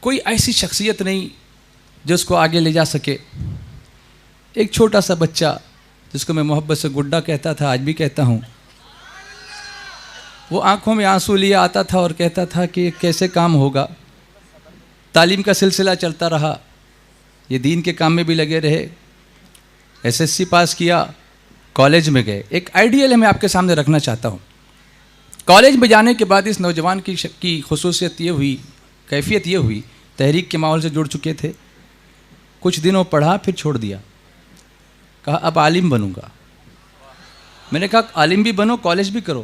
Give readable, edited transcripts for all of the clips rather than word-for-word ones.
کوئی ایسی شخصیت نہیں جو اس کو آگے لے جا سکے. ایک چھوٹا سا بچہ جس کو میں محبت سے گڈا کہتا تھا، آج بھی کہتا ہوں، وہ آنکھوں میں آنسو لیے آتا تھا اور کہتا تھا کہ کیسے کام ہوگا. تعلیم کا سلسلہ چلتا رہا، یہ دین کے کام میں بھی لگے رہے، ایس ایس سی پاس کیا، کالج میں گئے. ایک آئیڈیل ہے میں آپ کے سامنے رکھنا چاہتا ہوں. کالج میں جانے کے بعد اس نوجوان کی خصوصیت یہ ہوئی، کیفیت یہ ہوئی، تحریک کے ماحول سے جڑ چکے تھے. کچھ دنوں پڑھا پھر چھوڑ دیا، کہا اب عالم بنوں گا. میں نے کہا عالم بھی بنو، کالج بھی کرو.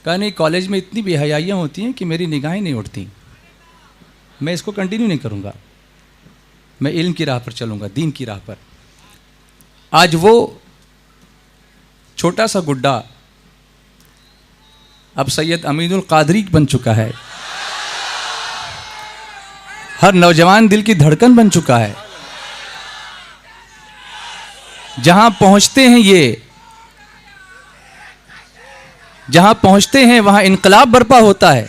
کہا نہیں، کالج میں اتنی بے حیائیاں ہوتی ہیں کہ میری نگاہیں نہیں اٹھتی، میں اس کو کنٹینیو نہیں کروں گا، میں علم کی راہ پر چلوں گا، دین کی راہ پر. آج وہ چھوٹا سا گڈا اب سید امین القادری بن چکا ہے، ہر نوجوان دل کی دھڑکن بن چکا ہے. جہاں پہنچتے ہیں وہاں انقلاب برپا ہوتا ہے،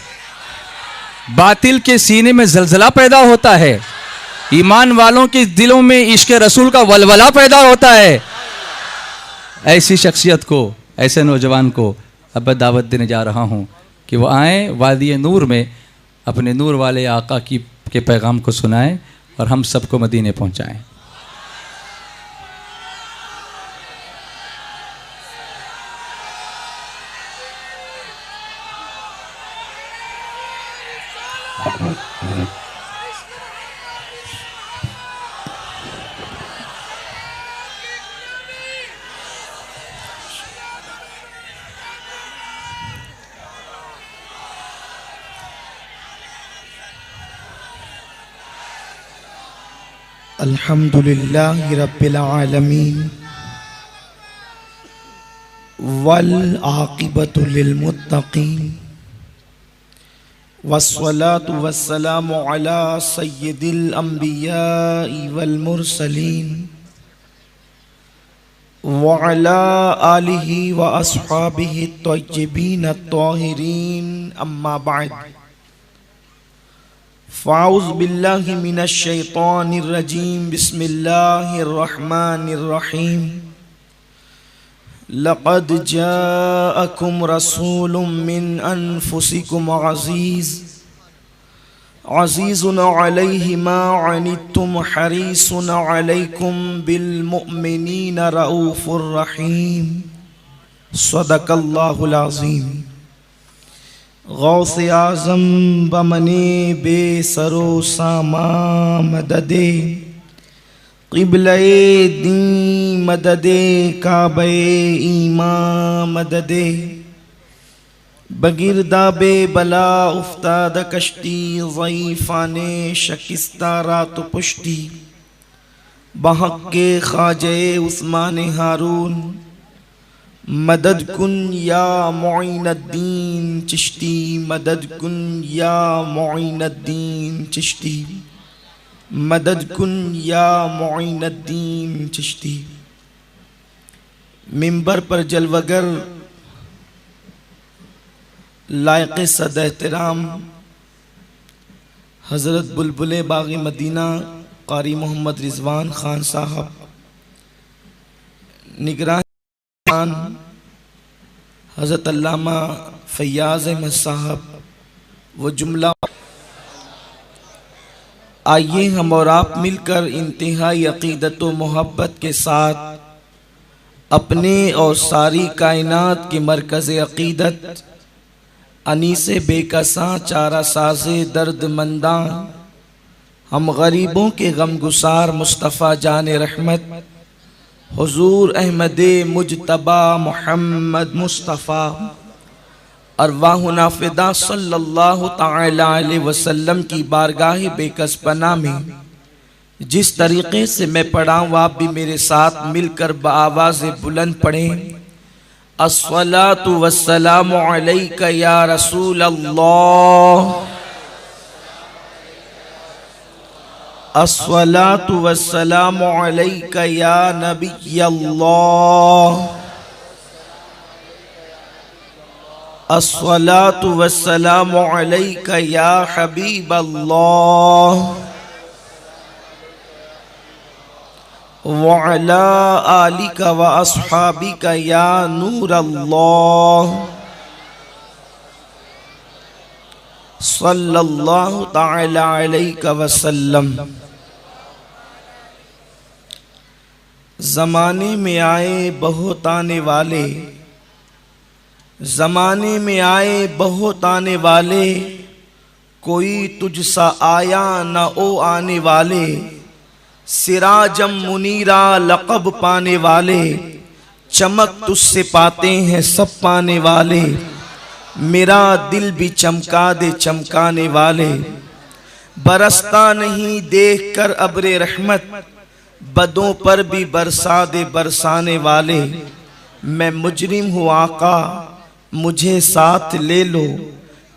باطل کے سینے میں زلزلہ پیدا ہوتا ہے، ایمان والوں کے دلوں میں عشق رسول کا ولولہ پیدا ہوتا ہے. ایسی شخصیت کو، ایسے نوجوان کو اب دعوت دینے جا رہا ہوں کہ وہ آئیں وادی نور میں اپنے نور والے آقا کے پیغام کو سنائیں اور ہم سب کو مدینے پہنچائیں. الحمد للہ رب العالمین والعاقبۃ للمتقین والصلاة والسلام علی سید الانبیاء والمرسلین وعلی آلہ واصحابہ الطیبین الطاہرین. اما بعد، فاعوذ باللہ من الشیطان الرجیم. بسم اللہ الرحمن الرحیم. لقد جاءکم رسول من انفسکم عزیز علیہ ما عنتم حریص علیکم بالمؤمنین رؤوف الرحیم. صدق اللہ العظیم. غوث اعظم بمنے بے سرو ساما مددے، قبلہ دین مددے، کعبہ ایمان مددے، بگرداب بلا افتاد کشتی، ضعیفان شکستہ رات پشتی، بحق کے خواجہ عثمان ہارون، مدد کن یا معین الدین چشتی، مدد کن یا معین الدین چشتی، مدد کن یا معین الدین چشتی. منبر پر جلوگر لائق صد احترام حضرت بلبل باغ مدینہ قاری محمد رضوان خان صاحب، نگران حضرت علامہ فیاض احمد صاحب، وہ جملہ، آئیے ہم اور آپ مل کر انتہائی عقیدت و محبت کے ساتھ اپنے اور ساری کائنات کے مرکز عقیدت، انیس بے کساں چارہ ساز درد منداں، ہم غریبوں کے غم گسار مصطفیٰ جان رحمت حضور احمد مجتبی محمد مصطفیٰ ارواحنا فدا صلی اللہ تعالی علیہ وسلم کی بارگاہ بے کس پناہ میں جس طریقے سے میں پڑھا ہوں آپ بھی میرے ساتھ مل کر بآواز بلند پڑھیں. الصلاۃ والسلام علیک یا رسول اللہ، الصلاۃ والسلام علیک یا نبی اللہ، الصلاة والسلام عليك يا حبيب الله وعلى آلك وأصحابك يا نور الله صلی اللہ تعالی علیہ وسلم۔ زمانے میں آئے بہت آنے والے، زمانے میں آئے بہت آنے والے، کوئی تجھ سا آیا نہ او آنے والے، سراجم منیرا لقب پانے والے، چمک تجھ سے پاتے ہیں سب پانے والے، میرا دل بھی چمکا دے چمکانے والے، برستا نہیں دیکھ کر ابر رحمت، بدوں پر بھی برسا دے برسانے والے، میں مجرم ہوں آقا مجھے ساتھ لے لو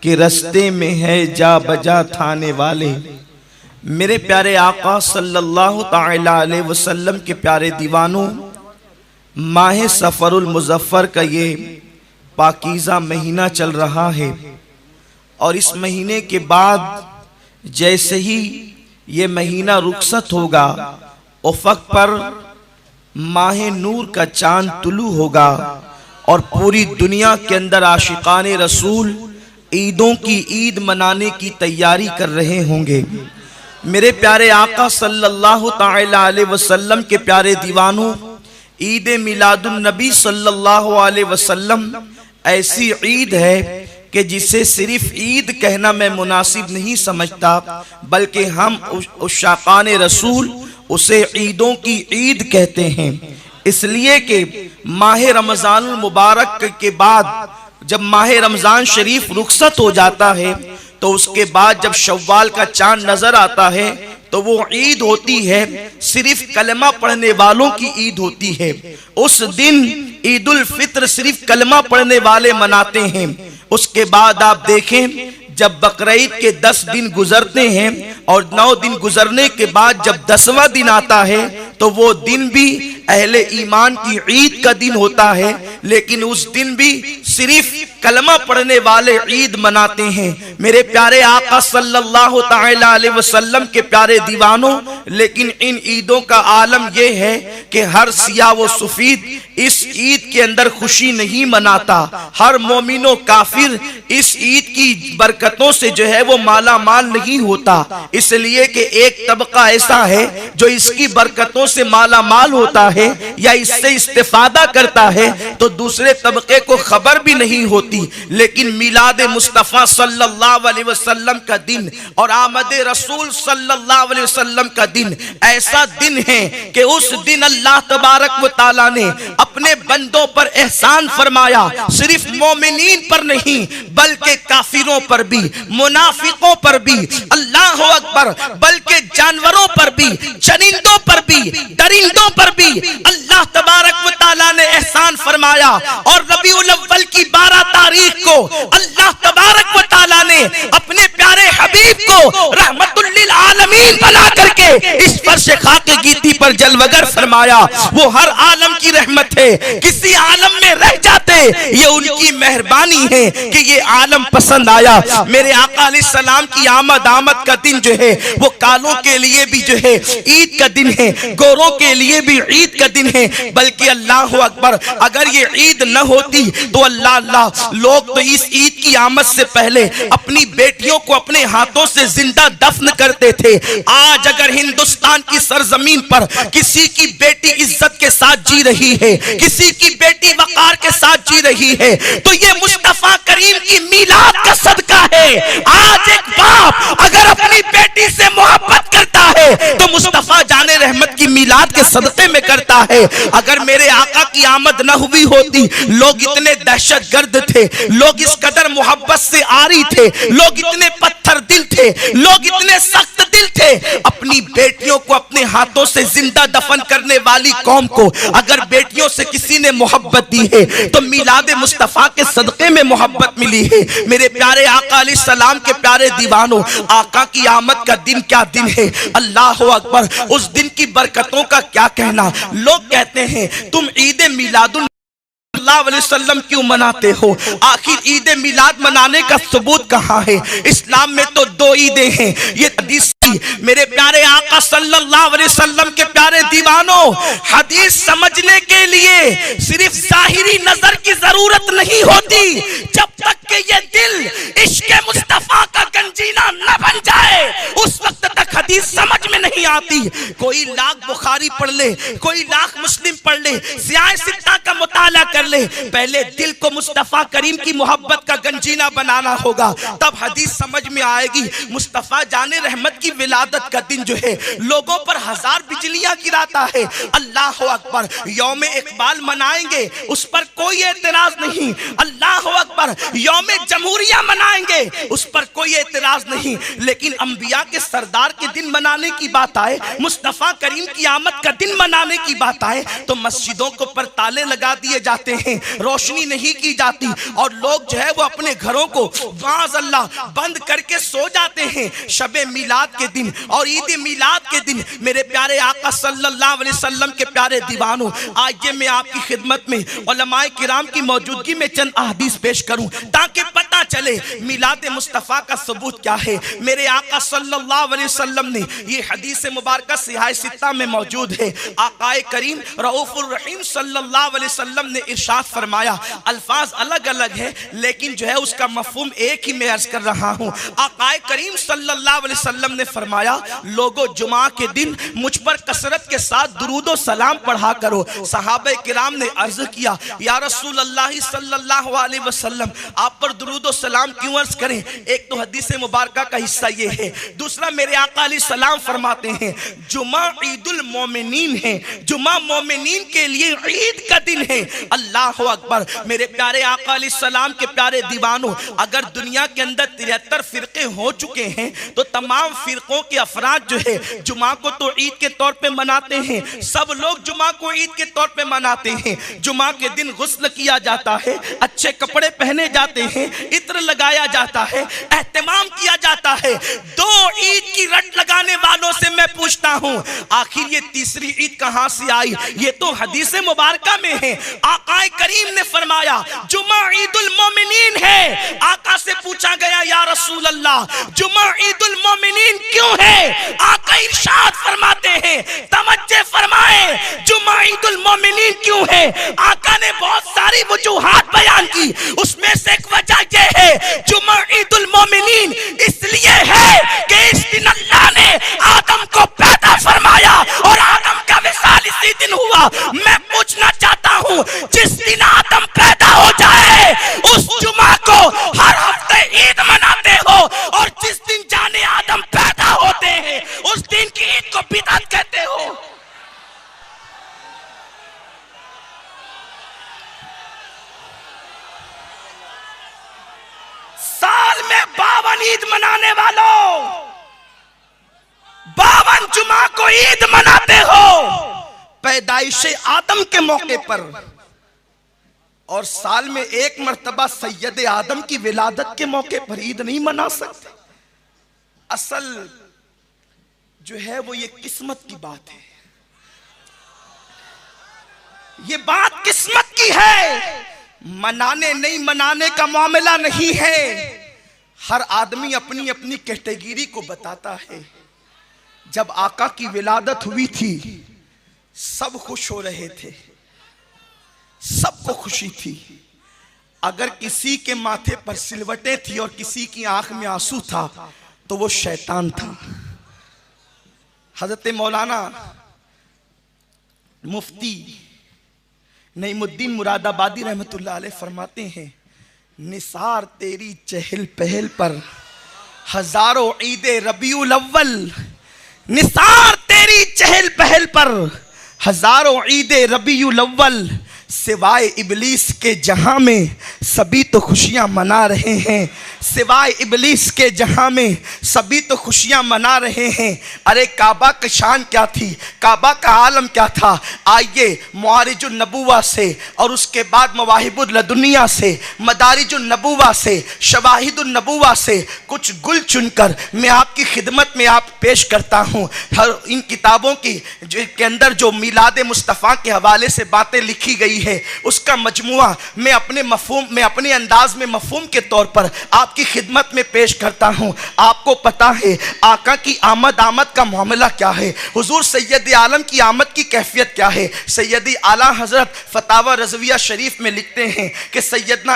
کہ رستے میں ہے جا بجا تھانے والے۔ میرے پیارے آقا صلی اللہ تعالی علیہ وسلم کے پیارے دیوانوں، ماہ سفر المظفر کا یہ پاکیزہ مہینہ چل رہا ہے، اور اس مہینے کے بعد جیسے ہی یہ مہینہ رخصت ہوگا، افق پر ماہ نور کا چاند طلوع ہوگا، اور پوری دنیا کے اندر عاشقان رسول عیدوں کی عید منانے کی تیاری کر رہے ہوں گے۔ میرے پیارے آقا صلی اللہ تعالی علیہ وسلم کے پیارے دیوانوں، عید میلاد النبی صلی اللہ علیہ وسلم ایسی عید ہے کہ جسے صرف عید کہنا میں مناسب نہیں سمجھتا، بلکہ ہم عشاقان رسول اسے عیدوں کی عید کہتے ہیں، اس لیے کہ ماہ رمضان المبارک کے بعد جب ماہ رمضان شریف رخصت ہو جاتا ہے تو اس کے بعد جب شوال کا چاند نظر آتا ہے تو وہ عید ہوتی ہے، صرف کلمہ پڑھنے والوں کی عید ہوتی ہے۔ اس دن عید الفطر صرف کلمہ پڑھنے والے مناتے ہیں۔ اس کے بعد آپ دیکھیں جب بقرعید کے 10 دن گزرتے ہیں اور 9 دن گزرنے کے بعد جب 10واں دن آتا ہے تو وہ دن بھی اہل ایمان کی عید کا دن ہوتا ہے، لیکن اس دن بھی صرف کلمہ پڑھنے والے عید مناتے ہیں۔ میرے پیارے آقا صلی اللہ تعالی علیہ وسلم کے پیارے دیوانوں، لیکن ان عیدوں کا عالم یہ ہے کہ ہر سیاہ و سفید اس عید کے اندر خوشی نہیں مناتا، ہر مومن و کافر اس عید کی برکتوں سے جو ہے وہ مالا مال نہیں ہوتا، اس لیے کہ ایک طبقہ ایسا ہے جو اس کی برکتوں سے مالا مال ہوتا ہے یا اس سے استفادہ کرتا ہے، تو دوسرے طبقے کو خبر بھی نہیں ہوتی۔ لیکن میلاد مصطفیٰ صلی اللہ علیہ وسلم کا دن اور آمد رسول صلی اللہ علیہ وسلم کا دن ایسا دن ہے کہ اس دن اللہ تبارک و تعالیٰ نے اپنے بندوں پر احسان فرمایا، صرف مومنین پر نہیں بلکہ کافروں پر بھی، منافقوں پر بھی، اللہ اکبر، بلکہ جانوروں پر بھی، چرندوں پر بھی، درندوں پر بھی اللہ تبارک و تعالیٰ نے احسان فرمایا۔ اور ربیع الاول کی 12 تاریخ کو اللہ تبارک و تعالیٰ نے اپنے پیارے حبیب کو رحمت للعالمین بنا کر کے اس فرش خاک گیتی پر جلوگر فرمایا۔ وہ ہر عالم کی رحمت ہے، کسی عالم میں رہ جاتے یہ ان کی مہربانی ہے کہ یہ عالم پسند آیا۔ میرے آقا علیہ السلام کی آمد کا دن جو ہے وہ کالوں کے لیے بھی جو ہے عید کا دن ہے، گوروں کے لیے بھی عید کا دن ہے، بلکہ اللہ اکبر اگر یہ عید نہ ہوتی تو اللہ لوگ تو اس عید کی آمد سے پہلے اپنی بیٹیوں کو اپنے ہاتھوں سے زندہ دفن کرتے تھے۔ آج اگر ہندوستان کی سرزمین پر کسی کی بیٹی عزت کے ساتھ جی رہی ہے، کسی کی بیٹی وقار کے ساتھ جی رہی ہے، تو یہ مصطفیٰ کریم کی میلاد کا صدقہ ہے۔ آج ایک باپ اگر اپنی بیٹی سے محبت کرتا ہے تو مصطفیٰ جان رحمت کی میلاد کے صدقے میں کرتا ہے۔ اگر میرے آقا کی آمد نہ ہوئی ہوتی، لوگ اتنے دہشت گرد تھے، لوگ اس قدر محبت سے آری تھے، لوگ اتنے پتھر دل تھے، لوگ اتنے سخت دل تھے، اپنی بیٹیوں کو اپنے ہاتھوں سے زندہ دفن کرنے والی قوم کو اگر بیٹیوں سے کسی نے محبت دی ہے تو میلاد مصطفیٰ کے صدقے میں محبت ملی ہے۔ میرے پیارے آقا علیہ السلام کے پیارے دیوانوں، آقا کی آمد کا دن کیا دن ہے، اللہ اکبر، اس دن کی برکتوں کا کیا کہنا۔ لوگ کہتے ہیں تم عید میلاد اللہ علیہ وسلم کیوں مناتے ہو؟ آخر عید میلاد منانے کا ثبوت کہاں ہے؟ اسلام میں تو 2 عیدیں ہیں. یہ حدیث میرے پیارے آقا صلی اللہ علیہ وسلم کے پیارے دیوانوں، حدیث سمجھنے کے لیے صرف ظاہری نظر کی ضرورت نہیں ہوتی. جب تک کہ یہ دل عشق مصطفیٰ کا گنجینہ نہ بن جائے اس وقت تک حدیث سمجھ میں نہیں آتی. کوئی لاکھ بخاری پڑھ لے، کوئی لاکھ مسلم پڑھ لے، سیاہ ستہ کا مطالعہ کر لے، پہلے دل کو مصطفیٰ کریم کی محبت کا گنجینہ بنانا ہوگا، تب حدیث سمجھ میں آئے گی. مصطفیٰ جان رحمت کی ولادت کا دن جو ہے لوگوں پر 1000 بجلیاں گراتا ہے. اللہ اکبر. یوم اقبال منائیں گے، اس پر کوئی اعتراض نہیں. اللہ اکبر. یوم جمہوریہ منائیں گے، اس پر کوئی اعتراض نہیں. لیکن انبیاء کے سردار کے دن منانے کی بات آئے، مصطفیٰ کریم کی آمد کا دن منانے کی بات آئے تو مسجدوں کو پر تالے لگا دیے جاتے ہیں، روشنی نہیں کی جاتی، اور لوگ جو ہے وہ اپنے گھروں کو معاذ اللہ بند کر کے سو جاتے ہیں. شب میلاد کے دن اور عید میلاد کے دن میرے پیارے آقا صلی اللہ علیہ وسلم کے پیارے دیوانوں، آج یہ میں آپ کی خدمت میں علماء کرام کی موجودگی میں چند احادیث پیش کروں تاکہ پتہ چلے میلاد مصطفیٰ کا ثبوت کیا ہے. میرے آقا صلی اللہ علیہ وسلم نے یہ حدیث مبارکہ سیاہ ستہ میں موجود ہے. آقا کریم رؤوف الرحیم صلی اللہ علیہ وسلم نے ارشاد فرمایا، الفاظ الگ الگ ہے لیکن جو ہے اس کا مفہوم ایک ہی میں عرض کر رہا ہوں. آقا کریم صلی اللہ علیہ وسلم نے فرمایا، لوگوں جمعہ کے دن مجھ پر کثرت کے ساتھ درود و سلام پڑھا کرو. صحابہ کرام نے عرض کیا، یا رسول اللہ صلی اللہ علیہ وسلم آپ پر درود و سلام کیوں عرض کریں؟ ایک تو حدیث مبارکہ کا حصہ یہ ہے، دوسرا میرے آقا علیہ السلام فرماتے ہیں جمعہ عید المومنین ہے، جمعہ مومنین کے لیے عید کا دن ہے. اللہ اکبر. میرے پیارے آقا علیہ السلام کے پیارے دیوانوں، اگر دنیا کے اندر 73 فرقے ہو چکے ہیں تو تمام فرقوں کے افراد جو ہے جمعہ کو تو عید کے طور پہ مناتے ہیں، سب لوگ جمعہ کو عید کے طور پہ مناتے ہیں. جمعہ کے دن غسل کیا جاتا ہے، اچھے کپڑے پہنے جاتے ہیں، عطر لگایا جاتا ہے، اہتمام کیا جاتا ہے. 2 عید کی رٹ لگانے والوں سے میں پوچھتا ہوں آخر یہ تیسری عید کہاں سے آئی؟ یہ تو حدیث مبارکہ میں ہے. آقا کریم نے فرمایا جمعہ عید المومنین ہے. آقا سے پوچھا گیا یا رسول اللہ جمعہ عید المومنین کیوں ہے؟ آقا ارشاد فرماتے ہیں، توجہ فرمائیں، جمعہ عید المومنین کیوں ہے؟ آقا نے بہت ساری وجوہات بیان کی، اس میں سے ایک وجہ یہ ہے جمعہ عید المومنین اس لیے ہے کہ اس دن اللہ نے آدم کو پیدا فرمایا اور آدم کا وصال اسی دن ہوا. میں پوچھنا چاہتا ہوں جس دن آدم پیدا ہو جائے اس جمعہ کو ہر ہفتے عید مناتے ہو، اور جس دن جانے آدم پیدا ہوتے ہیں اس دن کی عید کو بدعت کہتے ہو. سال میں 52 عید منانے والوں 52 جمعہ کو عید مناتے ہو پیدائش آدم کے موقع پر، اور سال میں 1 مرتبہ سید آدم کی ولادت کے موقع پر عید نہیں منا سکتے. اصل جو ہے وہ یہ قسمت کی بات ہے، یہ بات قسمت کی ہے. منانے نہیں منانے کا معاملہ نہیں ہے. ہر آدمی اپنی اپنی کیٹیگری کو بتاتا ہے. جب آقا کی ولادت ہوئی تھی سب خوش ہو رہے تھے، سب کو خوشی تھی. اگر کسی کے ماتھے پر سلوٹیں تھی اور کسی کی آنکھ میں آنسو تھا تو وہ شیطان تھا. حضرت مولانا مفتی نعیم الدین مراد آبادی رحمت اللہ علیہ فرماتے ہیں، نثار تیری چہل پہل پر ہزاروں عید ربیع الاول، نثار تیری چہل پہل پر ہزاروں عید ربیع الاول، سوائے ابلیس کے جہاں میں سبھی تو خوشیاں منا رہے ہیں. سوائے ابلیس کے جہاں میں سبھی تو خوشیاں منا رہے ہیں۔ ارے کعبہ کی شان کیا تھی، کعبہ کا عالم کیا تھا۔ آئیے معارج النبوہ سے اور اس کے بعد مواہب اللدنیہ سے، مدارج النبوہ سے، شواہد النبوہ سے کچھ گل چن کر میں آپ کی خدمت میں آپ پیش کرتا ہوں۔ ہر ان کتابوں کے اندر جو میلاد مصطفیٰ کے حوالے سے باتیں لکھی گئی ہے اس کا مجموعہ میں اپنے مفہوم میں اپنے انداز میں مفہوم کے طور پر آپ کی خدمت میں پیش کرتا ہوں۔ آپ کو پتا ہے آقا کی آمد کا معاملہ کیا ہے، حضور سید عالم کی آمد کی کیفیت کیا ہے۔ سیدی اعلیٰ حضرت فتاوی رضویہ شریف میں لکھتے ہیں کہ سیدنا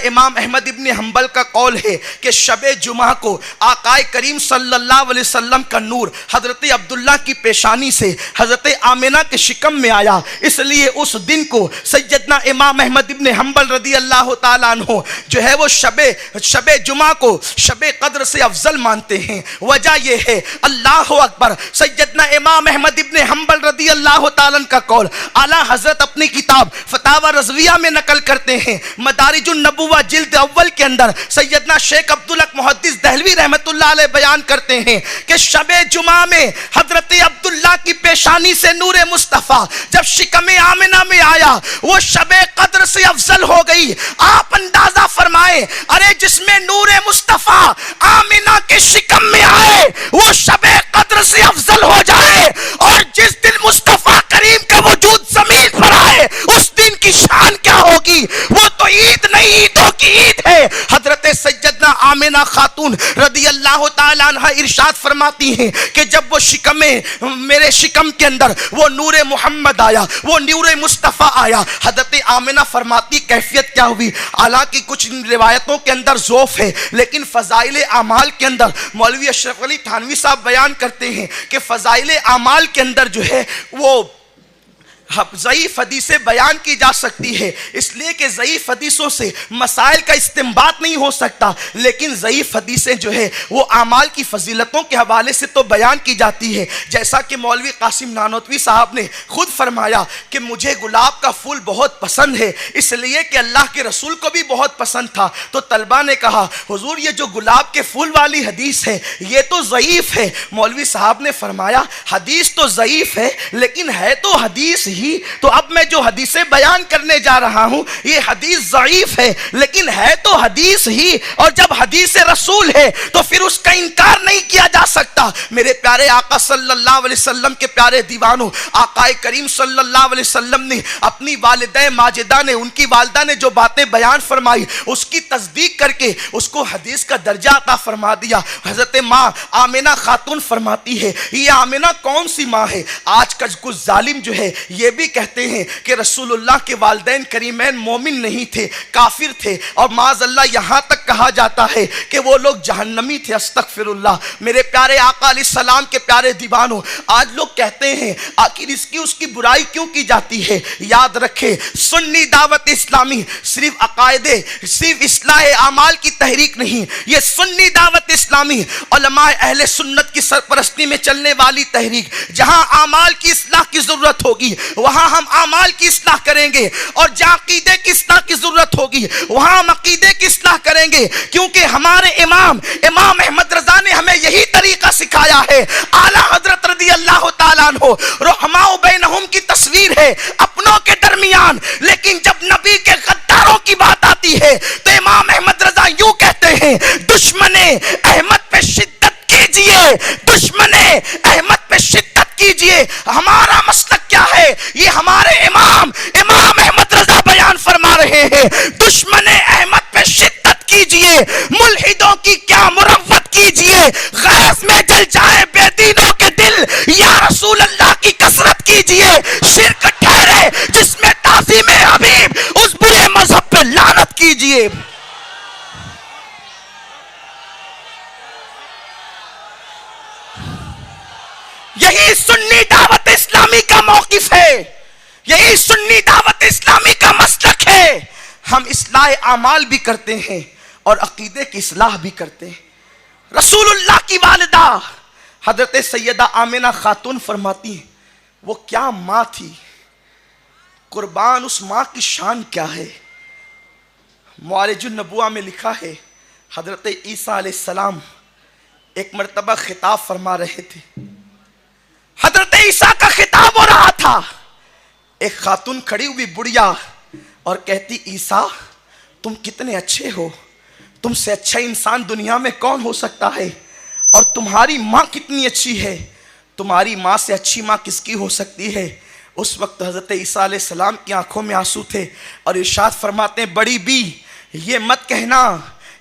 امام احمد ابن حنبل کا قول ہے کہ شب جمعہ کو آقا کریم صلی اللہ علیہ وسلم کا نور حضرت عبداللہ کی پیشانی سے حضرت آمنہ کے شکم میں آیا، اس لیے اس دن کو سیدنا امام احمد ابن حنبل رضی اللہ تعالیٰ عنہ جو ہے وہ شب جمعہ کو شب قدر سے افضل مانتے ہیں۔ وجہ یہ ہے، اللہ اکبر، سیدنا امام احمد ابن حنبل رضی اللہ تعالیٰ عنہ کا قول اعلیٰ حضرت اپنی کتاب فتاوی رضویہ میں نقل کرتے ہیں۔ مدارج النبوہ جلد اول کے اندر سیدنا شیخ عبدالحق محدث دہلوی رحمت اللہ علیہ بیان کرتے ہیں کہ شب جمعہ میں حضرت عبداللہ کی پیشانی سے نور مصطفیٰ جب شکم آمنہ میں آیا وہ شب قدر سے افضل ہو گئی۔ آپ اندازہ فرمائیں، ارے جس میں نور مصطفیٰ آمنہ کے شکم میں آئے وہ شب قدر سے افضل ہو جائے، اور جس دن مصطفیٰ کریم کا وجود زمین پر آئے اس دن کی شان کیا ہوگی؟ وہ تو عید نہیں، عیدوں کی عید ہے۔ حضرت سیدنا آمنہ خاتون رضی اللہ تعالیٰ عنہ ارشاد فرماتی ہیں کہ جب وہ میرے شکم کے اندر وہ نور محمد آیا، وہ نور مصطفیٰ آیا، حضرت آمنہ فرماتی کیفیت کیا ہوئی؟ حالانکہ کچھ روایتوں کے اندر ضعف ہے، لیکن فضائل اعمال کے اندر مولوی اشرف علی تھانوی صاحب بیان کرتے ہیں کہ فضائل اعمال کے اندر جو ہے وہ ضعیف حدیثیں بیان کی جا سکتی ہے، اس لیے کہ ضعیف حدیثوں سے مسائل کا استنباط نہیں ہو سکتا، لیکن ضعیف حدیثیں جو ہے وہ اعمال کی فضیلتوں کے حوالے سے تو بیان کی جاتی ہے۔ جیسا کہ مولوی قاسم نانوتوی صاحب نے خود فرمایا کہ مجھے گلاب کا پھول بہت پسند ہے، اس لیے کہ اللہ کے رسول کو بھی بہت پسند تھا۔ تو طلبہ نے کہا حضور یہ جو گلاب کے پھول والی حدیث ہے یہ تو ضعیف ہے۔ مولوی صاحب نے فرمایا حدیث تو ضعیف ہے لیکن ہے تو حدیث ہی، تو اب میں جو حدیثیں بیان کرنے جا رہا ہوں یہ حدیث ضعیف ہے لیکن ہے تو حدیث ہی، اور جب حدیث رسول ہے تو پھر اس کا انکار نہیں کیا جا سکتا۔ میرے پیارے آقا صلی اللہ علیہ وسلم کے پیارے دیوانوں، آقا کریم صلی اللہ علیہ وسلم نے اپنی والدہ ماجدہ نے، ان کی والدہ نے جو باتیں بیان فرمائی اس کی تصدیق کر کے اس کو حدیث کا درجہ عطا فرما دیا۔ حضرت ماں آمنہ خاتون فرماتی ہے یہ آمنہ کون سی ماں ہے؟ آج کا کچھ ظالم جو ہے یہ بھی کہتے ہیں کہ رسول اللہ کے والدین کریمین مومن نہیں تھے، کافر تھے، اور معاذ اللہ یہاں تک کہا جاتا ہے کہ وہ لوگ جہنمی تھے۔ استغفر اللہ۔ میرے پیارے آقا علیہ السلام کے پیارے دیوانوں، آج لوگ کہتے ہیں آخر اس کی برائی کیوں کی جاتی ہے؟ یاد رکھے سنی دعوت اسلامی صرف عقائد، صرف اصلاح اعمال کی تحریک نہیں، یہ سنی دعوت اسلامی علماء اہل سنت کی سرپرستی میں چلنے والی تحریک، جہاں اعمال کی اصلاح کی ضرورت ہوگی وہاں ہم اعمال کی اصلاح کریں گے، اور جہاں عقیدے کی اصلاح کی ضرورت ہوگی وہاں ہم عقیدے کی اصلاح کریں گے، کیونکہ ہمارے امام احمد رضا نے ہمیں یہی طریقہ سکھایا ہے۔ اعلیٰ حضرت رضی اللہ تعالیٰ عنہ رحماء بینہم کی تصویر ہے اپنوں کے درمیان، لیکن جب نبی کے غداروں کی بات آتی ہے تو امام احمد رضا یوں کہتے ہیں دشمن احمد پہ شدت کیجئے، دشمن احمد پہ شدت کیجئے۔ ہمارا مسلک کیا ہے؟ یہ ہمارے امام احمد رضا بیان فرما رہے ہیں دشمن احمد پہ شدت کیجئے، ملحدوں کی کیا مروت کیجئے، غیظ میں جل جائے بے دینوں کے دل، یا رسول اللہ کی کثرت کیجئے، شرک ٹھہرے جس میں تعظیم حبیب، اس برے مذہب پہ لعنت کیجئے۔ یہی سنی دعوت اسلامی کا موقف ہے، یہی سنی دعوت اسلامی کا مسلک ہے۔ ہم اصلاح اعمال بھی کرتے ہیں اور عقیدے کی اصلاح بھی کرتے ہیں۔ رسول اللہ کی والدہ حضرت سیدہ آمنہ خاتون فرماتی ہیں وہ کیا ماں تھی، قربان اس ماں کی شان کیا ہے۔ معارج النبوہ میں لکھا ہے حضرت عیسیٰ علیہ السلام ایک مرتبہ خطاب فرما رہے تھے. حضرت عیسیٰ کا خطاب ہو رہا تھا. ایک خاتون کھڑی ہوئی بڑھیا اور کہتی عیسیٰ تم کتنے اچھے ہو, تم سے اچھا انسان دنیا میں کون ہو سکتا ہے, اور تمہاری ماں کتنی اچھی ہے, تمہاری ماں سے اچھی ماں کس کی ہو سکتی ہے. اس وقت حضرت عیسیٰ علیہ السلام کی آنکھوں میں آنسو تھے اور ارشاد فرماتے ہیں بڑی بی یہ مت کہنا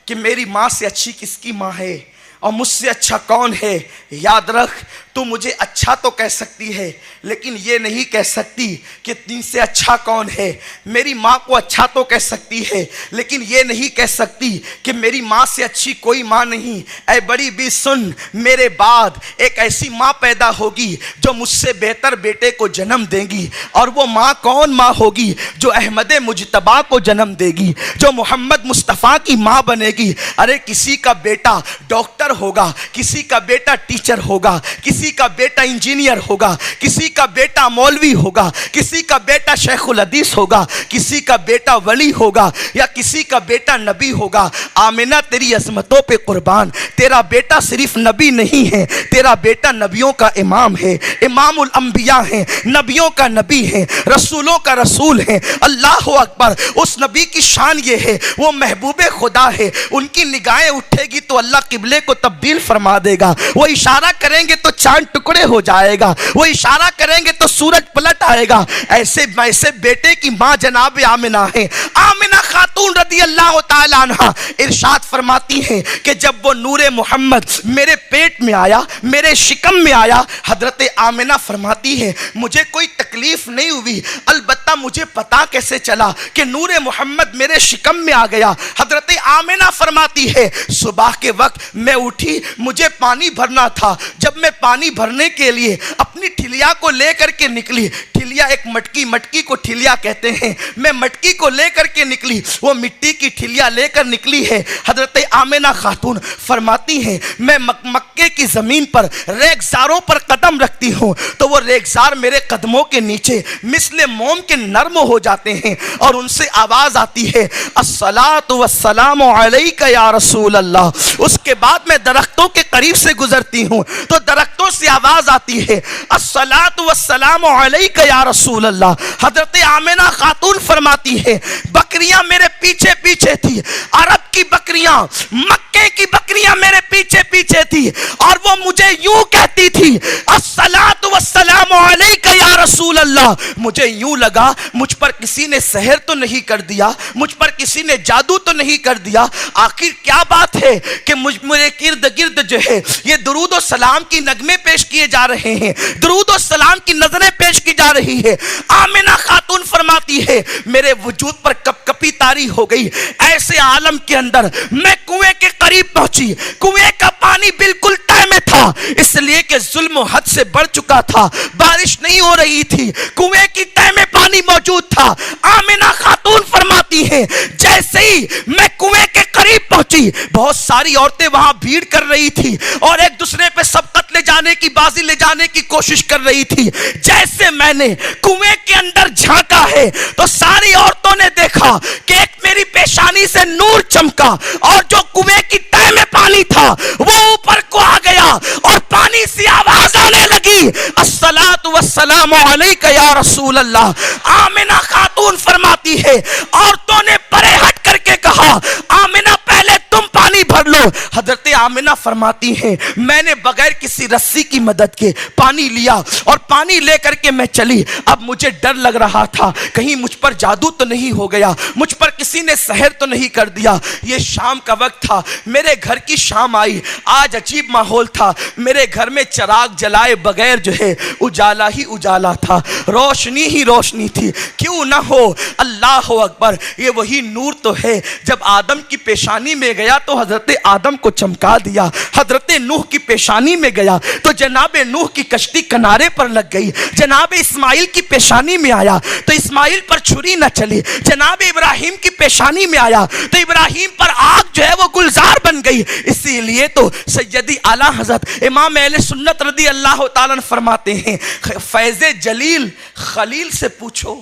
کہ میری ماں سے اچھی کس کی ماں ہے اور مجھ سے اچھا کون ہے. یاد رکھ تو مجھے اچھا تو کہہ سکتی ہے لیکن یہ نہیں کہہ سکتی کہ تم سے اچھا کون ہے. میری ماں کو اچھا تو کہہ سکتی ہے لیکن یہ نہیں کہہ سکتی کہ میری ماں سے اچھی کوئی ماں نہیں. اے بڑی بھی سن, میرے بعد ایک ایسی ماں پیدا ہوگی جو مجھ سے بہتر بیٹے کو جنم دے گی, اور وہ ماں کون ماں ہوگی جو احمد مجتبیٰ کو جنم دے گی, جو محمد مصطفیٰ کی ماں بنے گی. ارے کسی کا بیٹا ڈاکٹر ہوگا, کسی کا بیٹا ٹیچر ہوگا, کسی کا بیٹا انجینئر ہوگا, کسی کا بیٹا مولوی ہوگا, کسی کا بیٹا شیخ الحدیث ہوگا, کسی کا بیٹا ولی ہوگا, یا کسی کا بیٹا نبی ہوگا. آمنہ تیری عظمتوں پہ قربان, تیرا بیٹا صرف نبی نہیں ہے, تیرا بیٹا نبیوں کا امام ہے, امام الانبیاء ہے, نبیوں کا نبی ہے, رسولوں کا رسول ہے. اللہ اکبر. اس نبی کی شان یہ ہے وہ محبوب خدا ہے, ان کی نگاہیں اٹھے گی تو اللہ قبلے کو تبدیل فرما دے گا, وہ اشارہ کریں گے تو چاند ٹکڑے ہو جائے گا, وہ اشارہ کریں گے تو سورج پلٹ آئے گا. ایسے بیٹے کی ماں جناب آمنہ ہے. آمنہ خاتون رضی اللہ تعالی عنہ ارشاد فرماتی ہیں کہ جب وہ نور محمد میرے پیٹ میں آیا, میرے شکم میں آیا, حضرت آمنہ فرماتی ہے مجھے کوئی تکلیف نہیں ہوئی, البتہ مجھے پتا کیسے چلا کہ نور محمد میرے شکم میں آ گیا. حضرت آمنہ فرماتی ہے صبح کے وقت میں اٹھی, مجھے پانی بھرنا تھا. جب میں پانی بھرنے کے لیے اپنی ٹھلیا کو لے کر کے نکلی, ٹھلیا ایک مٹکی کو ٹھلیا کہتے ہیں, میں مٹکی کو لے کر کے نکلی, وہ مٹی کی ٹھلیا لے کر نکلی ہے. حضرت آمنہ خاتون فرماتی ہیں میں مکے کی زمین پر ریگزاروں پر قدم رکھتی ہوں تو وہ ریگزار میرے قدموں کے نیچے مثل موم کے نرم ہو جاتے ہیں, اور ان سے آواز آتی ہے الصلاۃ والسلام علیک یا رسول اللہ. اس کے بعد میں درختوں کے قریب سے گزرتی ہوں تو درختوں سے آواز آتی ہے الصلاۃ والسلام علیک یا رسول اللہ. حضرت آمنہ خاتون فرماتی ہے بکریاں میرے پیچھے پیچھے تھی, عرب کی بکریاں, مکے کی بکریاں میرے پیچھے پیچھے تھی, اور وہ مجھے یوں کہتی تھی الصلاۃ والسلام علیک یا رسول اللہ. مجھے یوں لگا مجھ پر کسی نے سحر تو نہیں کر دیا, مجھ پر کسی نے جادو تو نہیں کر دیا, آخر کیا بات ہے کہ میرے ارد گرد جو ہے یہ درود و سلام کی نغمے پیش کیے جا رہے ہیں, درود و سلام کی نظریں پیش کی جا رہی ہے. آمنہ خاتون فرماتی ہے میرے وجود پر کپ کپی طاری ہو گئی. ایسے عالم کے اندر میں کنویں کے قریب پہنچی, کنویں کا پانی بالکل تہ میں تھا اس لیے کہ ظلم و حد سے بڑھ چکا تھا, بارش نہیں ہو رہی تھی, کنویں کی تہ میں پانی موجود تھا. آمنہ خاتون فرماتی ہے جیسے ہی میں کنویں کے قریب پہنچی بہت ساری عورتیں وہاں بھیڑ کر رہی تھی اور ایک دوسرے پہ سبقت لے جانے کی, بازی لے جانے کی کوشش کر رہی تھی. جیسے میں نے کنویں کے اندر جھانکا ہے تو ساری عورتوں نے دیکھا کہ ایک میری پیشانی سے نور چمکا اور جو کنویں کی تہ میں پانی تھا وہ اوپر کو آ گیا اور پانی سے آواز آنے لگی الصلاۃ والسلام علیک یا رسول اللہ. آمنہ خاتون فرماتی ہے عورتوں نے پرے ہٹ کر کے کہا آمنہ پہلے تم پانی بھر لو. حضرت آمنہ فرماتی ہیں میں نے بغیر کسی رسی کی مدد کے پانی لیا اور پانی لے کر کے میں چلی. اب مجھے ڈر لگ رہا تھا کہیں مجھ پر جادو تو نہیں ہو گیا, مجھ پر کسی نے سحر تو نہیں کر دیا. یہ شام کا وقت تھا, میرے گھر کی شام آئی. آج عجیب ماحول تھا, میرے گھر میں چراغ جلائے بغیر جو ہے اجالا ہی اجالا تھا, روشنی ہی روشنی تھی. کیوں نہ ہو, اللہ اکبر, یہ وہی نور تو ہے جب آدم کی پیشانی میں گیا تو حضرت آدم کو چمکا دیا, حضرت نوح کی پیشانی میں گیا تو جناب نوح کی کشتی کنارے پر لگ گئی, جناب اسماعیل کی پیشانی میں آیا تو اسماعیل پر چھری نہ چلی, جناب ابراہیم کی پیشانی میں آیا تو ابراہیم پر آگ جو ہے وہ گلزار بن گئی. اسی لیے تو سیدی اعلیٰ حضرت امام اہل سنت رضی اللہ تعالیٰ فرماتے ہیں فیض جلیل خلیل سے پوچھو,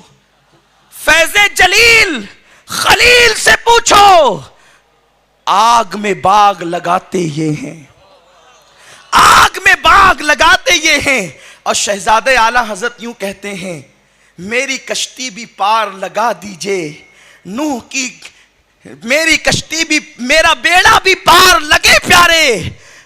فیض جلیل خلیل سے پوچھو، آگ میں باغ لگاتے یہ ہیں، آگ میں باغ لگاتے یہ ہیں۔ اور شہزادے اعلیٰ حضرت یوں کہتے ہیں، میری کشتی بھی پار لگا دیجئے، نوح کی میری کشتی بھی، میرا بیڑا بھی پار لگے پیارے،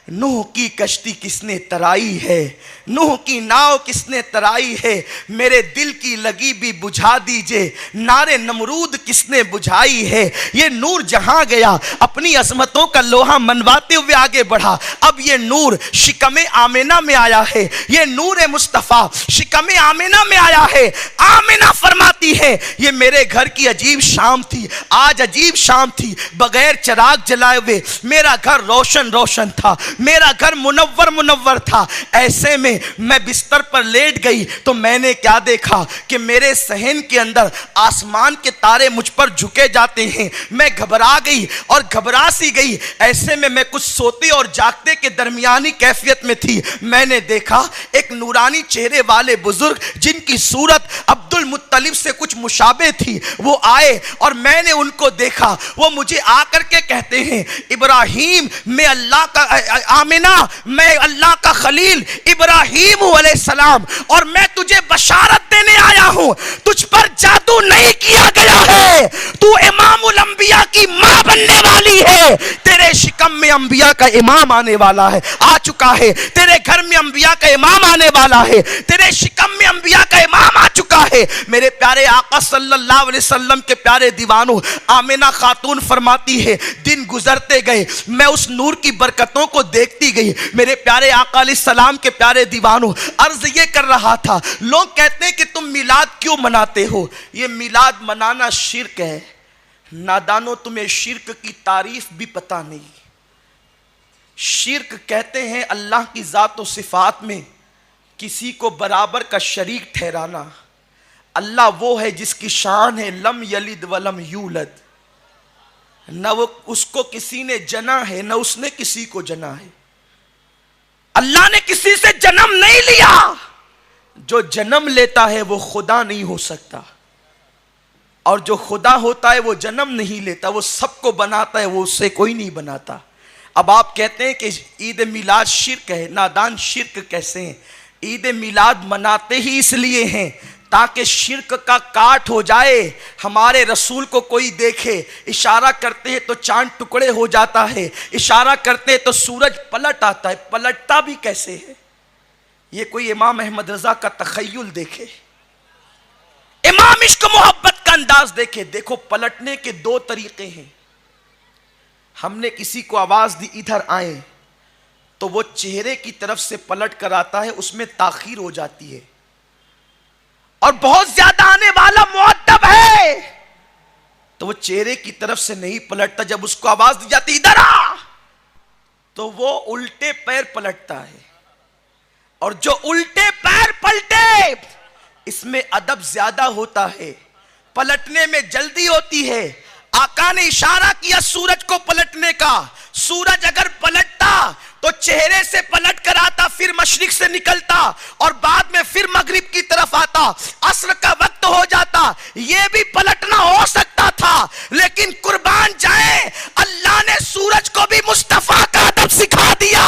نوح کی کشتی کس نے ترائی ہے، نوح کی ناؤ کس نے ترائی ہے، میرے دل کی لگی بھی بجھا دیجئے، نارے نمرود کس نے بجھائی ہے۔ یہ نور جہاں گیا اپنی عظمتوں کا لوہا منواتے ہوئے آگے بڑھا، اب یہ نور شکم آمنہ میں آیا ہے، یہ نور مصطفیٰ شکم آمنہ میں آیا ہے۔ آمنہ فرماتی ہے یہ میرے گھر کی عجیب شام تھی، آج عجیب شام تھی، بغیر چراغ جلائے ہوئے میرا گھر روشن روشن تھا، میرا گھر منور منور تھا۔ ایسے میں بستر پر لیٹ گئی تو میں نے کیا دیکھا کہ میرے صحن کے اندر آسمان کے تارے مجھ پر جھکے جاتے ہیں۔ میں گھبرا گئی اور گھبرا سی گئی، ایسے میں کچھ سوتے اور جاگتے کے درمیانی کیفیت میں تھی۔ میں نے دیکھا ایک نورانی چہرے والے بزرگ جن کی صورت عبد المطلب سے کچھ مشابہ تھی، وہ آئے اور میں نے ان کو دیکھا۔ وہ مجھے آ کر کے کہتے ہیں، ابراہیم میں اللہ کا، آمنہ میں اللہ کا خلیل ابراہیم علیہ السلام، اور میں تجھے بشارت دینے آیا ہوں، تجھ پر جادو نہیں کیا گیا ہے، تو امام الانبیاء کی ماں بننے والی ہے، تیرے شکم میں انبیاء کا امام آنے والا ہے، آ چکا ہے، تیرے گھر میں انبیاء کا امام آنے والا ہے، تیرے شکم میں انبیاء کا امام آ چکا ہے۔ میرے پیارے آقا صلی اللہ علیہ وسلم کے پیارے دیوانوں، آمنہ خاتون فرماتی ہے دن گزرتے گئے، میں اس نور کی برکتوں کو دیکھتی گئی۔ میرے پیارے آقا علیہ السلام کے پیارے دیوانوں، عرض یہ کر رہا تھا، لوگ کہتے ہیں کہ تم میلاد کیوں مناتے ہو؟ یہ میلاد منانا شرک ہے۔ نادانوں، تمہیں شرک کی تعریف بھی پتہ نہیں۔ شرک کہتے ہیں اللہ کی ذات و صفات میں کسی کو برابر کا شریک ٹھہرانا۔ اللہ وہ ہے جس کی شان ہے لم یلد ولم یولد، نہ وہ اس کو کسی نے جنا ہے نہ اس نے کسی کو جنا ہے۔ اللہ نے کسی سے جنم نہیں لیا، جو جنم لیتا ہے وہ خدا نہیں ہو سکتا، اور جو خدا ہوتا ہے وہ جنم نہیں لیتا، وہ سب کو بناتا ہے، وہ اس سے کوئی نہیں بناتا۔ اب آپ کہتے ہیں کہ عید میلاد شرک ہے، نادان شرک کیسے ہیں؟ عید میلاد مناتے ہی اس لیے ہیں تاکہ شرک کا کاٹ ہو جائے، ہمارے رسول کو کوئی دیکھے، اشارہ کرتے ہیں تو چاند ٹکڑے ہو جاتا ہے، اشارہ کرتے ہیں تو سورج پلٹ آتا ہے۔ پلٹتا بھی کیسے ہے؟ یہ کوئی امام احمد رضا کا تخیل دیکھے، امام عشق محبت کا انداز دیکھے۔ دیکھو پلٹنے کے دو طریقے ہیں۔ ہم نے کسی کو آواز دی ادھر آئیں تو وہ چہرے کی طرف سے پلٹ کر آتا ہے، اس میں تاخیر ہو جاتی ہے، اور بہت زیادہ آنے والا مؤدب ہے تو وہ چہرے کی طرف سے نہیں پلٹتا، جب اس کو آواز دی جاتی ادھر آ تو وہ الٹے پیر پلٹتا ہے، اور جو الٹے پیر پلٹے اس میں ادب زیادہ ہوتا ہے، پلٹنے میں جلدی ہوتی ہے۔ آقا نے اشارہ کیا سورج کو پلٹنے کا، سورج اگر پلٹتا تو چہرے سے پلٹ کر آتا، پھر مشرق سے نکلتا اور بعد میں پھر مغرب کی طرف آتا، عصر کا وقت ہو جاتا۔ یہ بھی پلٹنا ہو سکتا تھا، لیکن قربان جائیں اللہ نے سورج کو بھی مصطفیٰ کا ادب سکھا دیا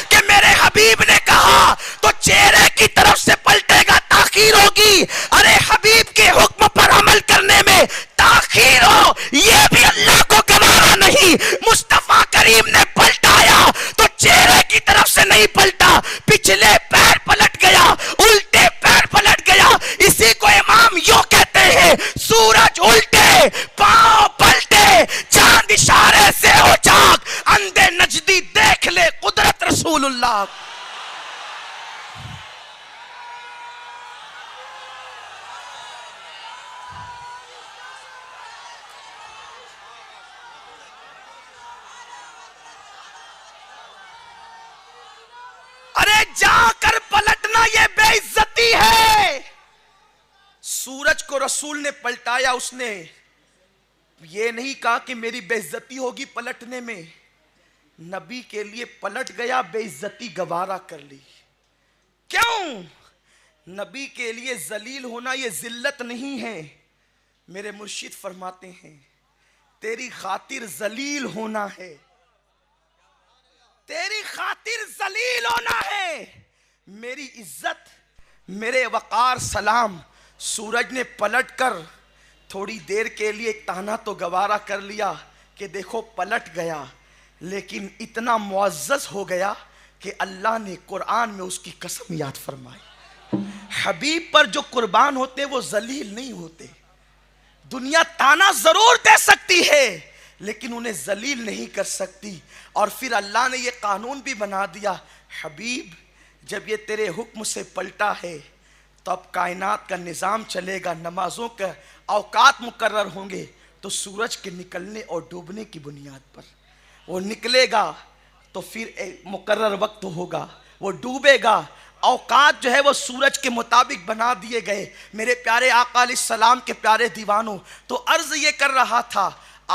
کہ میرے حبیب نے کہا تو چہرے کی طرف سے پلٹے گا، تاخیر ہوگی۔ ارے حبیب کے حکم پر عمل کرنے میں تاخیر ہو یہ بھی اللہ کو گوارا نہیں۔ مصطفیٰ کریم نے پلٹایا تو چہرے کی طرف سے نہیں پلٹا، پچھلے پیر پلٹ گیا، الٹے پیر پلٹ گیا۔ اسی کو امام یوں کہتے ہیں، سورج الٹے پاؤں پلٹے، چاند اشارے سے ہو چاک، اندھے نجدی دیکھ لے قدرت رسول اللہ۔ ارے جا کر پلٹنا یہ بے عزتی ہے۔ سورج کو رسول نے پلٹایا، اس نے یہ نہیں کہا کہ میری بے عزتی ہوگی پلٹنے میں، نبی کے لیے پلٹ گیا، بے عزتی گوارا کر لی۔ کیوں؟ نبی کے لیے ذلیل ہونا یہ ذلت نہیں ہے۔ میرے مرشد فرماتے ہیں تیری خاطر ذلیل ہونا ہے، تیری خاطر ذلیل ہونا ہے، میری عزت، میرے وقار سلام۔ سورج نے پلٹ کر تھوڑی دیر کے لیے تانا تو گوارا کر لیا کہ دیکھو پلٹ گیا، لیکن اتنا معزز ہو گیا کہ اللہ نے قرآن میں اس کی قسم یاد فرمائی۔ حبیب پر جو قربان ہوتے وہ ذلیل نہیں ہوتے۔ دنیا تانا ضرور دے سکتی ہے لیکن انہیں ذلیل نہیں کر سکتی۔ اور پھر اللہ نے یہ قانون بھی بنا دیا، حبیب جب یہ تیرے حکم سے پلٹا ہے تو اب کائنات کا نظام چلے گا، نمازوں کے اوقات مقرر ہوں گے، تو سورج کے نکلنے اور ڈوبنے کی بنیاد پر وہ نکلے گا تو پھر مقرر وقت ہوگا، وہ ڈوبے گا، اوقات جو ہے وہ سورج کے مطابق بنا دیے گئے۔ میرے پیارے آقا علیہ السلام کے پیارے دیوانوں، تو عرض یہ کر رہا تھا،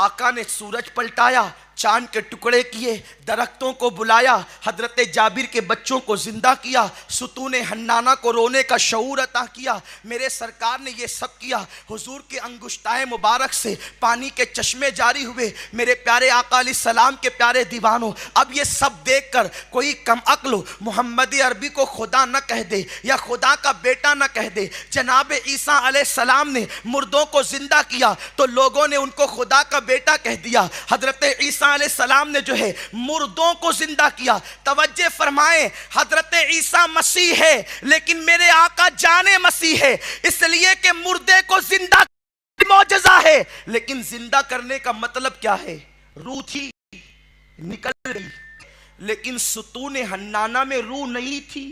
آقا نے سورج پلٹایا، چاند کے ٹکڑے کیے، درختوں کو بلایا، حضرت جابر کے بچوں کو زندہ کیا، ستون حنانہ کو رونے کا شعور عطا کیا۔ میرے سرکار نے یہ سب کیا، حضور کے انگشتائے مبارک سے پانی کے چشمے جاری ہوئے۔ میرے پیارے آقا علیہ السلام کے پیارے دیوانوں، اب یہ سب دیکھ کر کوئی کم عقل محمد عربی کو خدا نہ کہہ دے یا خدا کا بیٹا نہ کہہ دے۔ جناب عیسیٰ علیہ السلام نے مردوں کو زندہ کیا تو لوگوں نے ان کو خدا کا بیٹا کہہ دیا۔ حضرت عیسیٰ علیہ السلام نے جو ہے مردوں کو زندہ کیا۔ توجہ فرمائیں، حضرت عیسیٰ مسیح ہے لیکن میرے آقا جان مسیح ہے، اس لیے کہ مردے کو زندہ معجزہ ہے، لیکن زندہ کرنے کا مطلب کیا ہے؟ روح تھی نکل گئی، لیکن ستون حنانہ میں روح نہیں تھی،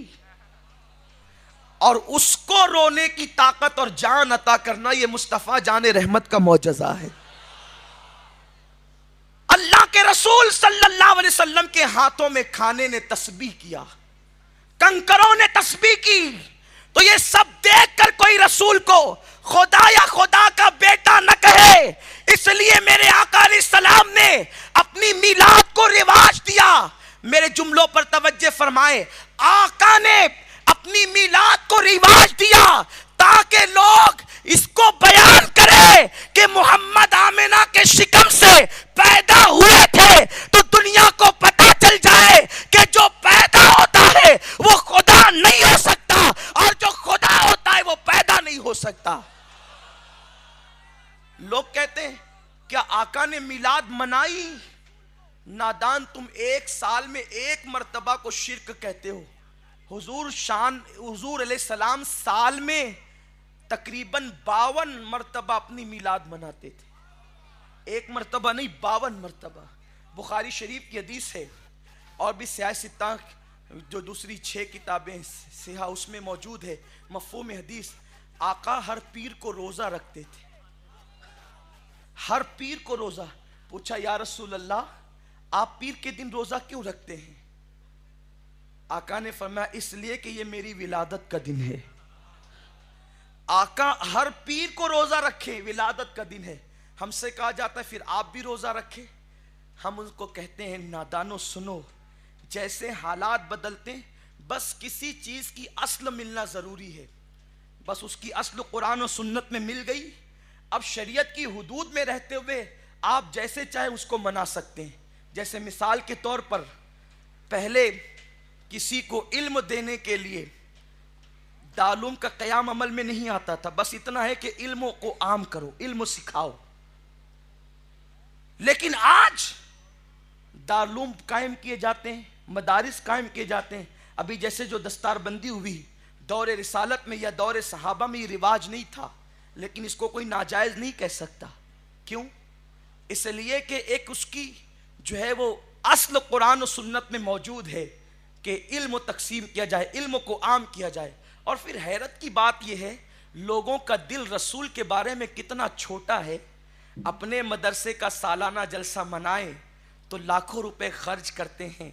اور اس کو رونے کی طاقت اور جان عطا کرنا یہ مصطفیٰ جان رحمت کا معجزہ ہے۔ اللہ کے رسول صلی اللہ علیہ وسلم کے ہاتھوں میں کھانے نے تسبیح کیا، کنکروں نے تسبیح کی، تو یہ سب دیکھ کر کوئی رسول کو خدا یا خدا کا بیٹا نہ کہے۔ اس لیے میرے آقا علیہ السلام نے اپنی میلاد کو رواج دیا۔ میرے جملوں پر توجہ فرمائے، آقا نے اپنی میلاد کو رواج دیا تاکہ لوگ اس کو بیان کرے کہ محمد آمنہ کے شکم سے پیدا ہوئے تھے، تو دنیا کو پتہ چل جائے کہ جو پیدا ہوتا ہے وہ خدا نہیں ہو سکتا، اور جو خدا ہوتا ہے وہ پیدا نہیں ہو سکتا۔ لوگ کہتے ہیں کیا آقا نے میلاد منائی؟ نادان تم، ایک سال میں ایک مرتبہ کو شرک کہتے ہو۔ حضور علیہ السلام سال میں تقریباً 52 مرتبہ اپنی میلاد مناتے تھے، ایک مرتبہ نہیں 52 مرتبہ۔ بخاری شریف کی حدیث ہے، اور بھی سیاہ ستہ جو دوسری 6 کتابیں سیاہ اس میں موجود ہے، مفہوم حدیث، آقا ہر پیر کو روزہ رکھتے تھے، ہر پیر کو روزہ۔ پوچھا یا رسول اللہ آپ پیر کے دن روزہ کیوں رکھتے ہیں؟ آقا نے فرمایا اس لیے کہ یہ میری ولادت کا دن ہے۔ آقا ہر پیر کو روزہ رکھیں، ولادت کا دن ہے۔ ہم سے کہا جاتا ہے پھر آپ بھی روزہ رکھیں، ہم ان کو کہتے ہیں نادانو سنو، جیسے حالات بدلتے ہیں، بس کسی چیز کی اصل ملنا ضروری ہے، بس اس کی اصل قرآن و سنت میں مل گئی، اب شریعت کی حدود میں رہتے ہوئے آپ جیسے چاہے اس کو منا سکتے ہیں۔ جیسے مثال کے طور پر پہلے کسی کو علم دینے کے لیے دارالعلوم کا قیام عمل میں نہیں آتا تھا، بس اتنا ہے کہ علم کو عام کرو، علم سکھاؤ۔ لیکن آج دارالعلوم قائم کیے جاتے ہیں، مدارس قائم کیے جاتے ہیں۔ ابھی جیسے جو دستار بندی ہوئی دور رسالت میں یا دور صحابہ میں یہ رواج نہیں تھا، لیکن اس کو کوئی ناجائز نہیں کہہ سکتا۔ کیوں؟ اس لیے کہ ایک اس کی جو ہے وہ اصل قرآن و سنت میں موجود ہے کہ علم تقسیم کیا جائے، علم کو عام کیا جائے۔ اور پھر حیرت کی بات یہ ہے لوگوں کا دل رسول کے بارے میں کتنا چھوٹا ہے، اپنے مدرسے کا سالانہ جلسہ منائیں تو لاکھوں روپے خرچ کرتے ہیں،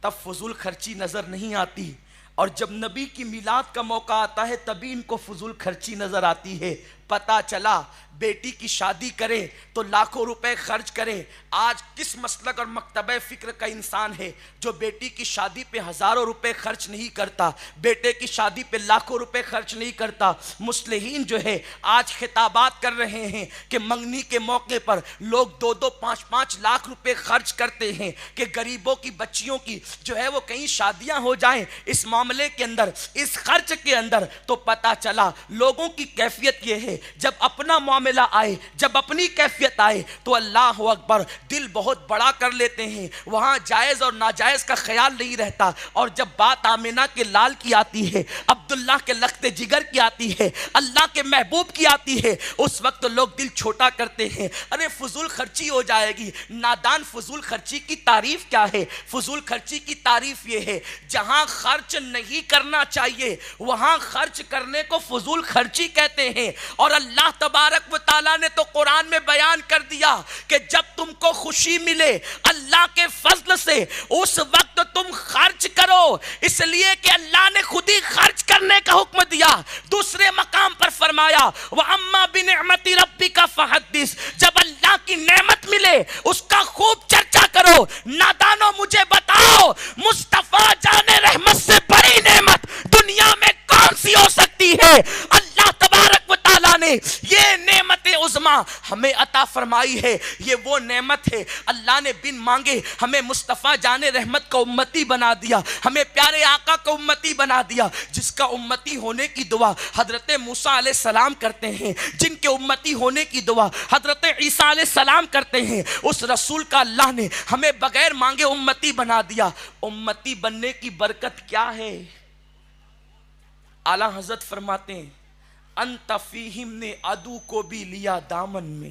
تب فضول خرچی نظر نہیں آتی، اور جب نبی کی میلاد کا موقع آتا ہے تبھی ان کو فضول خرچی نظر آتی ہے۔ پتا چلا بیٹی کی شادی کرے تو لاکھوں روپے خرچ کرے. آج کس مسلک اور مکتبہ فکر کا انسان ہے جو بیٹی کی شادی پہ ہزاروں روپے خرچ نہیں کرتا, بیٹے کی شادی پہ لاکھوں روپے خرچ نہیں کرتا؟ مصلحین جو ہے آج خطابات کر رہے ہیں کہ منگنی کے موقع پر لوگ 2-5 لاکھ روپے خرچ کرتے ہیں کہ غریبوں کی بچیوں کی جو ہے وہ کہیں شادیاں ہو جائیں. اس معاملے کے اندر, اس خرچ کے اندر تو پتا چلا لوگوں کی کیفیت یہ ہے, جب اپنا معاملہ آئے, جب اپنی کیفیت آئے تو اللہ اکبر دل بہت بڑا کر لیتے ہیں, وہاں جائز اور ناجائز کا خیال نہیں رہتا. اور جب بات آمینہ کے لال کی آتی ہے, عبداللہ کے لخت جگر کی آتی ہے, اللہ کے محبوب کی آتی ہے, اس وقت لوگ دل چھوٹا کرتے ہیں. ارے فضول خرچی ہو جائے گی. نادان, فضول خرچی کی تعریف کیا ہے؟ فضول خرچی کی تعریف یہ ہے جہاں خرچ نہیں کرنا چاہیے وہاں خرچ کرنے کو فضول خرچی کہتے ہیں. اور اللہ تبارک و تعالیٰ نے تو قرآن میں بیان کر دیا کہ جب تم کو خوشی ملے اللہ کے فضل سے اس وقت تم خرچ کرو, اس لیے کہ اللہ نے خود ہی خرچ کرنے کا حکم دیا. دوسرے مقام پر فرمایا وَأَمَّا بِنِعْمَةِ رَبِّكَ فَحَدِّثْ, جب اللہ کی نعمت ملے اس کا خوب چرچا کرو. نادانو مجھے بتاؤ مصطفیٰ جان رحمت سے بڑی نعمت دنیا میں کون سی ہو سکتی ہے؟ اللہ تبارک و تعالیٰ نے یہ نعمت عظمیٰ ہمیں عطا فرمائی ہے. یہ وہ نعمت ہے اللہ نے بن مانگے ہمیں مصطفیٰ جان رحمت کا امتی بنا دیا, ہمیں پیارے آقا کا امتی بنا دیا, جس کا امتی ہونے کی دعا حضرت موسیٰ علیہ السلام کرتے ہیں, جن کے امتی ہونے کی دعا حضرت عیسیٰ علیہ السلام کرتے ہیں. اس رسول کا اللہ نے ہمیں بغیر مانگے امتی بنا دیا. امتی بننے کی برکت کیا ہے؟ اعلیٰ حضرت فرماتے ہیں انت فیہم نے عدو کو بھی لیا دامن میں.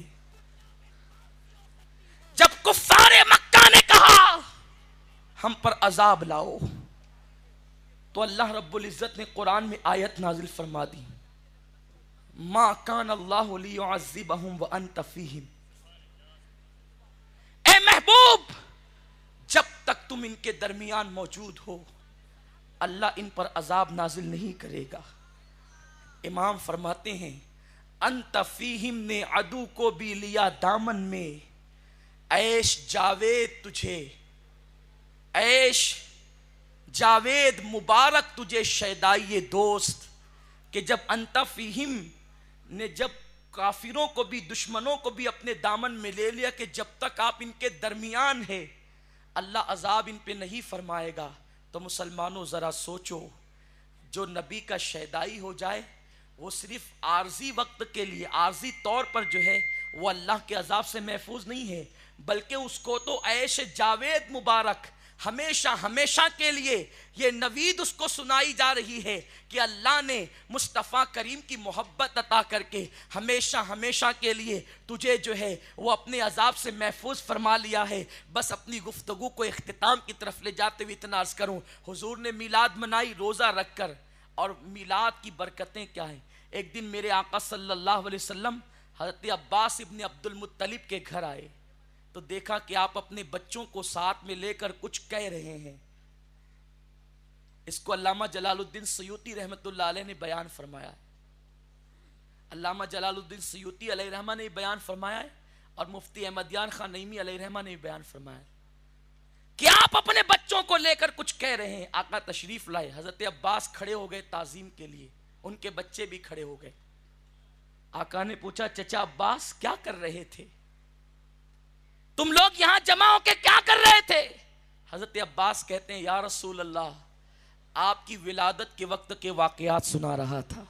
جب کفار مکہ نے کہا ہم پر عذاب لاؤ تو اللہ رب العزت نے قرآن میں آیت نازل فرما دی ما کان اللہ لیعذبہم وانت فیہم. اے محبوب جب تک تم ان کے درمیان موجود ہو اللہ ان پر عذاب نازل نہیں کرے گا. امام فرماتے ہیں انت فیہم نے عدو کو بھی لیا دامن میں, عیش جاوید تجھے, عیش جاوید مبارک تجھے شیدائی دوست, کہ جب انت فیہم نے جب کافروں کو بھی دشمنوں کو بھی اپنے دامن میں لے لیا کہ جب تک آپ ان کے درمیان ہے اللہ عذاب ان پہ نہیں فرمائے گا. تو مسلمانوں ذرا سوچو, جو نبی کا شیدائی ہو جائے وہ صرف عارضی وقت کے لیے, عارضی طور پر جو ہے وہ اللہ کے عذاب سے محفوظ نہیں ہے, بلکہ اس کو تو عیش جاوید مبارک ہمیشہ ہمیشہ کے لیے یہ نوید اس کو سنائی جا رہی ہے کہ اللہ نے مصطفیٰ کریم کی محبت عطا کر کے ہمیشہ ہمیشہ کے لیے تجھے جو ہے وہ اپنے عذاب سے محفوظ فرما لیا ہے. بس اپنی گفتگو کو اختتام کی طرف لے جاتے ہوئے اتنا عرض کروں, حضور نے میلاد منائی روزہ رکھ کر, اور میلاد کی برکتیں کیا ہیں. ایک دن میرے آقا صلی اللہ علیہ وسلم حضرت عباس ابن عبد المطلب کے گھر آئے تو دیکھا کہ آپ اپنے بچوں کو ساتھ میں لے کر کچھ کہہ رہے ہیں. اس کو علامہ جلال الدین سیوطی رحمت اللہ علیہ نے بیان فرمایا ہے. علامہ جلال الدین سیوطی علیہ رحمہ نے بیان فرمایا ہے, اور مفتی احمدیان خان نعیمی علیہ رحمہ نے بیان فرمایا ہے کہ آپ اپنے بچوں کو لے کر کچھ کہہ رہے ہیں. آقا تشریف لائے, حضرت عباس کھڑے ہو گئے تعظیم کے لیے, ان کے بچے بھی کھڑے ہو گئے. آقا نے پوچھا چچا عباس کیا کر رہے تھے, تم لوگ یہاں جمع ہو کے کیا کر رہے تھے؟ حضرت عباس کہتے ہیں یا رسول اللہ آپ کی ولادت کے وقت کے واقعات سنا رہا تھا,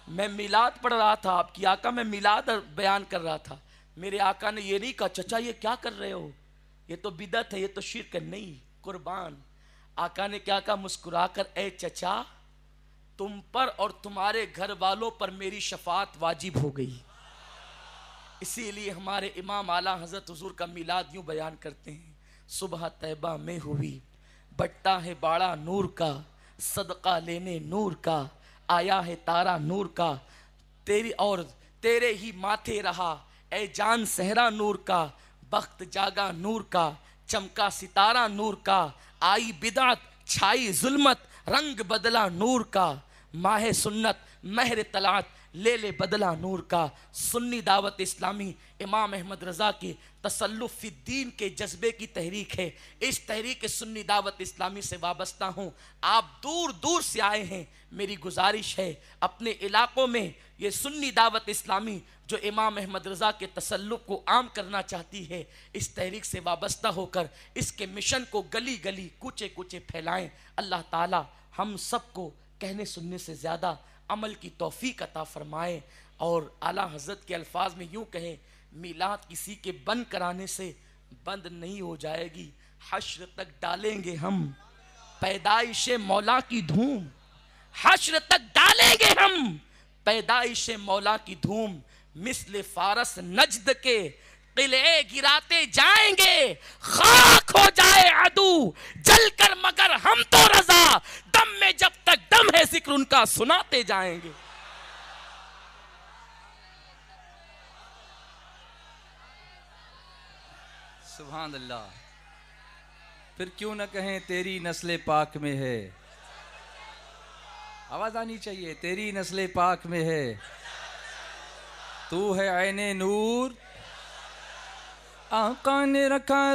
میں میلاد پڑھ رہا تھا آپ کی آقا, میں میلاد بیان کر رہا تھا. میرے آقا نے یہ نہیں کہا چچا یہ کیا کر رہے ہو, یہ تو بدعت ہے, یہ تو شرک ہے, نہیں قربان. آقا نے کیا کہا مسکرا کر اے چچا تم پر اور تمہارے گھر والوں پر میری شفاعت واجب ہو گئی. اسی لیے ہمارے امام اعلیٰ حضرت حضور کا میلاد یوں بیان کرتے ہیں صبح طیبہ میں ہوئی بٹتا ہے باڑا نور کا, صدقہ لینے نور کا, آیا ہے تارا نور کا, تیری اور تیرے ہی ماتھے رہا اے جان صحرا نور کا, بخت جاگا نور کا, چمکا ستارہ نور کا, آئی بدعت چھائی ظلمت رنگ بدلا نور کا, ماہ سنت مہر طلعت لے لے بدلہ نور کا۔ سنی دعوت اسلامی امام احمد رضا کی تسلف فی الدین کے جذبے کی تحریک ہے۔ اس تحریک سنی دعوت اسلامی سے وابستہ ہوں۔ آپ دور دور سے آئے ہیں، میری گزارش ہے اپنے علاقوں میں یہ سنی دعوت اسلامی جو امام احمد رضا کے تسلف کو عام کرنا چاہتی ہے، اس تحریک سے وابستہ ہو کر اس کے مشن کو گلی گلی کوچے کوچے پھیلائیں۔ اللہ تعالی ہم سب کو کہنے سننے سے زیادہ عمل کی توفیق عطا فرمائے۔ اور اعلیٰ حضرت کے الفاظ میں یوں کہیں، میلاد کسی کے بند کرانے سے بند نہیں ہو جائے گی، حشر تک ڈالیں گے ہم پیدائش مولا کی دھوم، حشر تک ڈالیں گے ہم پیدائش مولا کی دھوم، مثل فارس نجد کے قلعے گراتے جائیں گے، خاک ہو جائے عدو جل کر مگر ہم تو رضا، دم میں جب تک دم ہے ذکر ان کا سناتے جائیں گے۔ سبحان اللہ۔ پھر کیوں نہ کہیں تیری نسل پاک میں ہے، آواز آنی چاہیے، تیری نسل پاک میں ہے، تو ہے عین نور، آقا نے رکھا